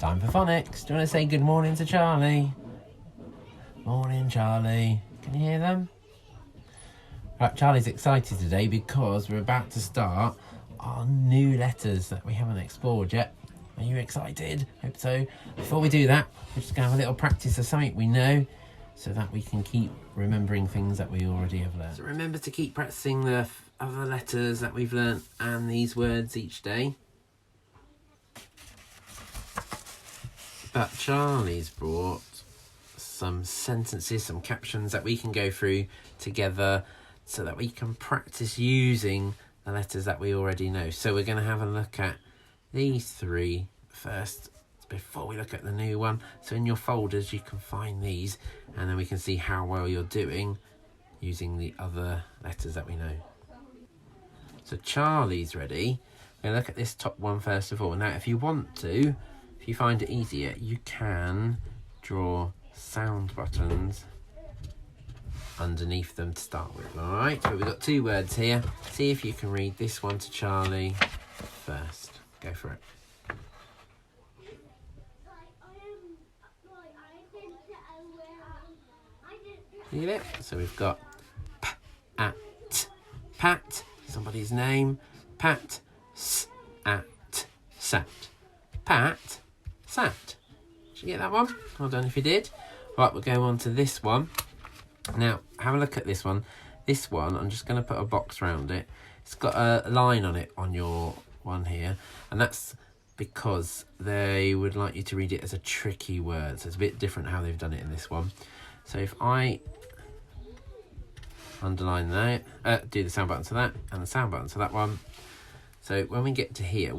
Time for phonics. Do you want to say good morning to Charlie? Morning, Charlie. Can you hear them? Right, Charlie's excited today because we're about to start our new letters that we haven't explored yet. Are you excited? Hope so. Before we do that, we're just going to have a little practice of something we know so that we can keep remembering things that we already have learned. So remember to keep practicing the other letters that we've learnt and these words each day. But Charlie's brought some sentences, some captions that we can go through together so that we can practice using the letters that we already know. So we're going to have a look at these three first before we look at the new one. So in your folders you can find these and then we can see how well you're doing using the other letters that we know. So Charlie's ready. We're going to look at this top one first of all. Now if you want to, if you find it easier, you can draw sound buttons underneath them to start with. Alright, so we've got two words here. See if you can read this one to Charlie first. Go for it. See it? So we've got pat, pat, somebody's name, pat, at, sat. Pat, sat. Did you get that one? Well done if you did. Right, we'll go on to this one. Now, have a look at this one. This one, I'm just going to put a box around it. It's got a line on it on your one here. And that's because they would like you to read it as a tricky word. So it's a bit different how they've done it in this one. So if I underline that, do the sound button to that and the sound button to that one. So when we get to here,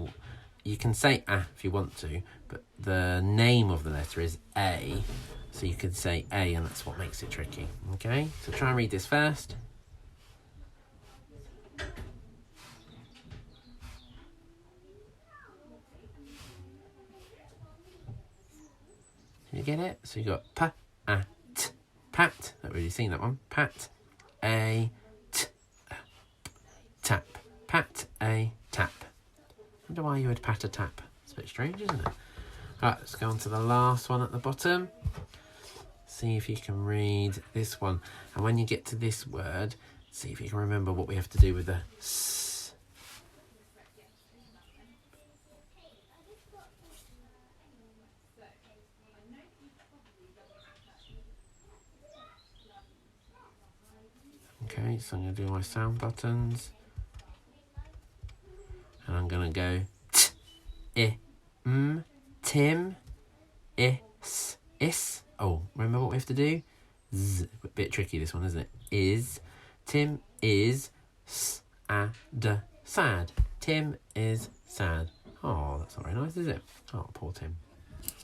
you can say if you want to, but the name of the letter is A. So you could say A and that's what makes it tricky. Okay, so try and read this first. Can you get it? So you got pat, pat. Not really seen that one. Pat, a, tap. Pat, a, tap. I wonder why you would pat a tap. It's a bit strange, isn't it? Right, let's go on to the last one at the bottom. See if you can read this one. And when you get to this word, see if you can remember what we have to do with the S. Okay, so I'm going to do my sound buttons. And I'm going to go t, I, tim, is. Oh, remember what we have to do? Z. A bit tricky this one, isn't it? Is. Tim is sad. Tim is sad. Oh, that's not very nice, is it? Oh, poor Tim.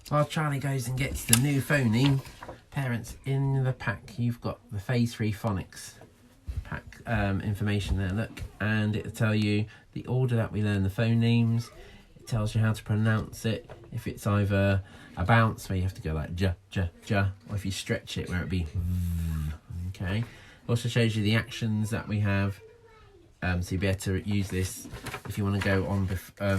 While Charlie goes and gets the new phoneme, parents, in the pack, you've got the Phase 3 Phonics pack information there, look. And it'll tell you the order that we learn the phonemes. It tells you how to pronounce it. If it's either a bounce where you have to go like ja, ja, ja, or if you stretch it where it'd be okay. It also shows you the actions that we have, so you'll be able to use this if you want to go on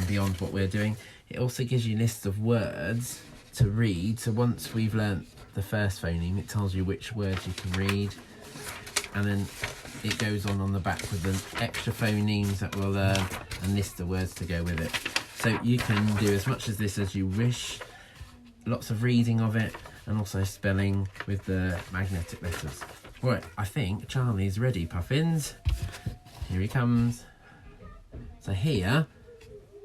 beyond what we're doing. It also gives you lists of words to read. So once we've learnt the first phoneme, it tells you which words you can read, and then it goes on the back with the extra phonemes that we'll learn and list the words to go with it. So you can do as much of this as you wish. Lots of reading of it and also spelling with the magnetic letters. Right, I think Charlie's ready, Puffins. Here he comes. So here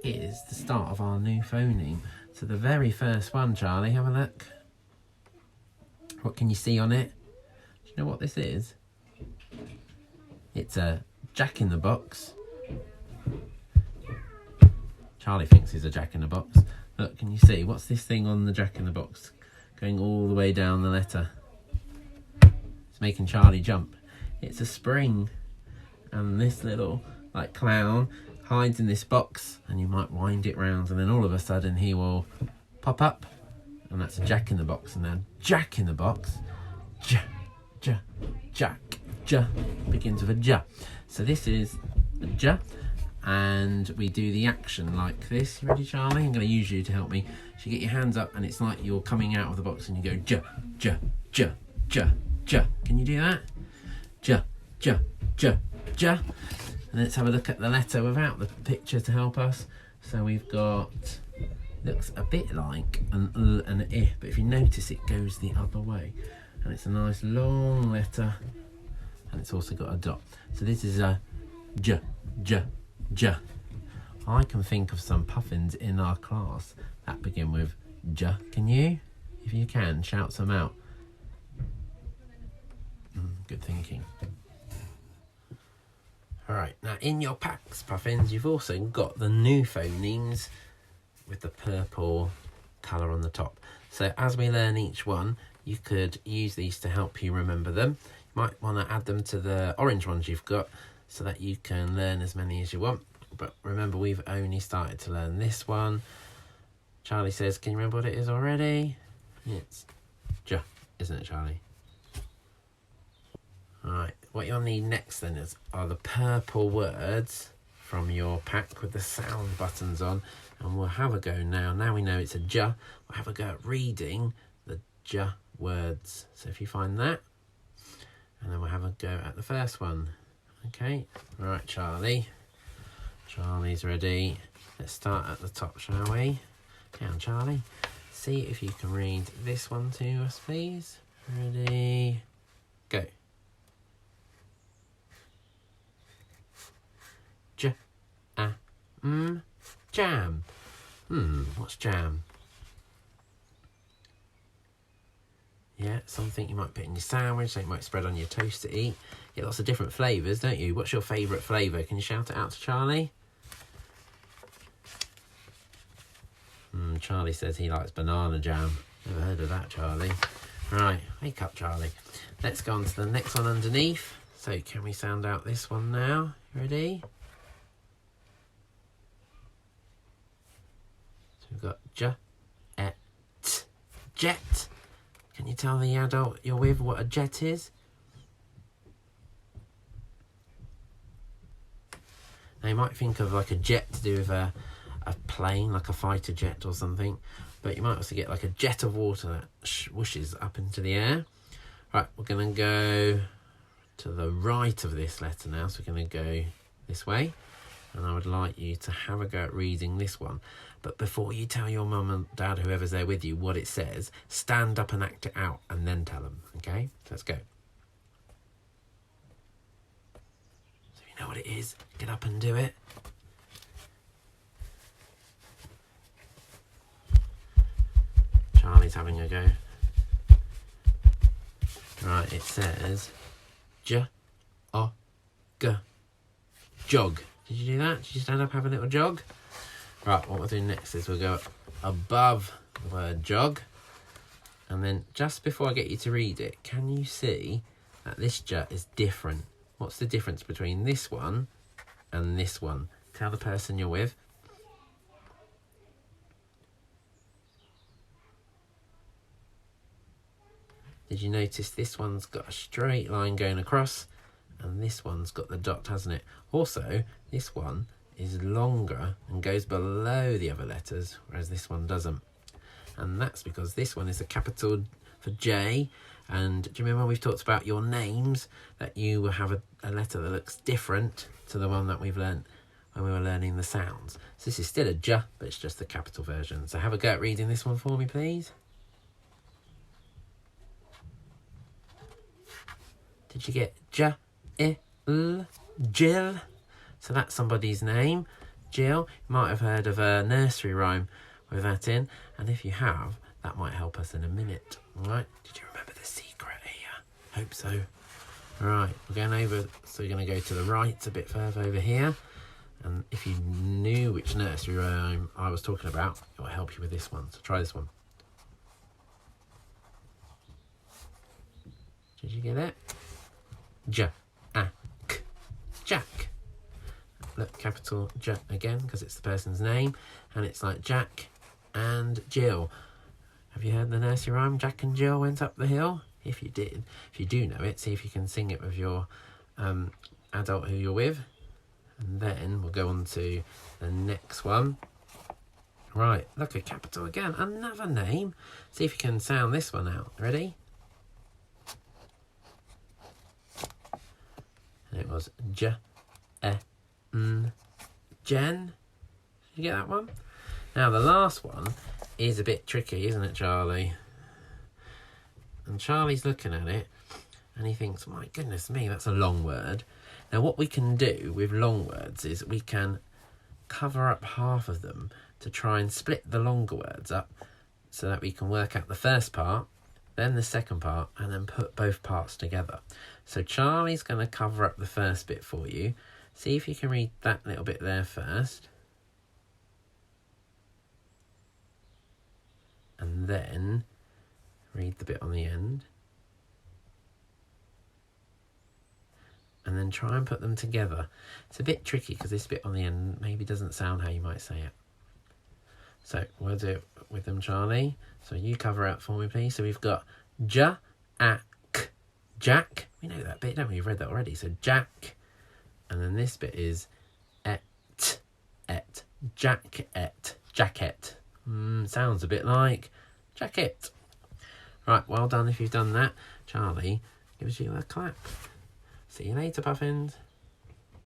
is the start of our new phoneme. So the very first one, Charlie, have a look. What can you see on it? Do you know what this is? It's a Jack in the Box. Charlie thinks it's a Jack in the Box. Look, can you see? What's this thing on the Jack in the Box? Going all the way down the letter. It's making Charlie jump. It's a spring. And this little, like, clown hides in this box. And you might wind it round. And then all of a sudden he will pop up. And that's a Jack in the Box. And now Jack in the Box. Jack. Begins with a J. So this is a J. and we do the action like this. You ready, Charlie? I'm going to use you to help me. So you get your hands up and it's like you're coming out of the box and you go ja, ja, ja, ja, ja. Can you do that? Ja, ja, ja, ja. And let's have a look at the letter without the picture to help us. So we've got, looks a bit like an and an I, but if you notice it goes the other way. And it's a nice long letter and it's also got a dot. So this is a J, J, J. I can think of some puffins in our class that begin with J. Can you? If you can, shout some out. Good thinking. Alright, now in your packs, Puffins, you've also got the new phonemes with the purple colour on the top. So as we learn each one, you could use these to help you remember them. You might want to add them to the orange ones you've got so that you can learn as many as you want. But remember, we've only started to learn this one. Charlie says, can you remember what it is already? It's J, isn't it, Charlie? Alright, what you'll need next then are the purple words from your pack with the sound buttons on. And we'll have a go now. Now we know it's a J, we'll have a go at reading the J words. So if you find that, and then we'll have a go at the first one. Okay, right, Charlie. Charlie's ready. Let's start at the top, shall we? Down, Charlie. See if you can read this one to us, please. Ready, go. J, A, M, jam. What's jam? Yeah, something you might put in your sandwich, something you might spread on your toast to eat. You get lots of different flavours, don't you? What's your favourite flavour? Can you shout it out to Charlie? Charlie says he likes banana jam. Never heard of that, Charlie. Right, wake up, Charlie. Let's go on to the next one underneath. So can we sound out this one now? Ready? So we've got J, E, T, jet. Can you tell the adult you're with what a jet is? Now you might think of like a jet to do with a plane, like a fighter jet or something, but you might also get like a jet of water that whooshes up into the air. Right, we're going to go to the right of this letter now, so we're going to go this way, and I would like you to have a go at reading this one. But before you tell your mum and dad, whoever's there with you, what it says, stand up and act it out and then tell them, okay? So let's go. So you know what it is, get up and do it. Charlie's having a go. Right, it says J, O, G, jog. Did you do that? Did you stand up, have a little jog? Right, what we'll do next is we'll go above the word jog, and then just before I get you to read it, can you see that this J is different? What's the difference between this one and this one? Tell the person you're with. Did you notice this one's got a straight line going across and this one's got the dot, hasn't it? Also, this one is longer and goes below the other letters, whereas this one doesn't. And that's because this one is a capital for J. And do you remember when we've talked about your names, that you will have a letter that looks different to the one that we've learnt when we were learning the sounds? So this is still a J, but it's just the capital version. So have a go at reading this one for me, please. Did you get J, I, L, Jill? So that's somebody's name, Jill. You might have heard of a nursery rhyme with that in, and if you have, that might help us in a minute. All right, did you remember the secret here? Hope so. All right, we're going over, so we're going to go to the right a bit further over here, and if you knew which nursery rhyme I was talking about, it will help you with this one. So try this one. Did you get it? J, A, K, Jack. Look, capital J again, because it's the person's name, and it's like Jack and Jill. Have you heard the nursery rhyme, Jack and Jill went up the hill? If you did, if you do know it, see if you can sing it with your adult who you're with. And then we'll go on to the next one. Right, look, a capital again. Another name. See if you can sound this one out. Ready? And it was Jen. Did you get that one? Now, the last one is a bit tricky, isn't it, Charlie? And Charlie's looking at it, and he thinks, my goodness me, that's a long word. Now, what we can do with long words is we can cover up half of them to try and split the longer words up so that we can work out the first part, then the second part, and then put both parts together. So Charlie's going to cover up the first bit for you. See if you can read that little bit there first. And then read the bit on the end. And then try and put them together. It's a bit tricky because this bit on the end maybe doesn't sound how you might say it. So we'll do it with them, Charlie. So you cover out for me, please. So we've got Jack. We know that bit, don't we? We've read that already. So Jack. And then this bit is et. Jacket. Sounds a bit like jacket. Right, well done if you've done that. Charlie gives you a clap. See you later, Puffins.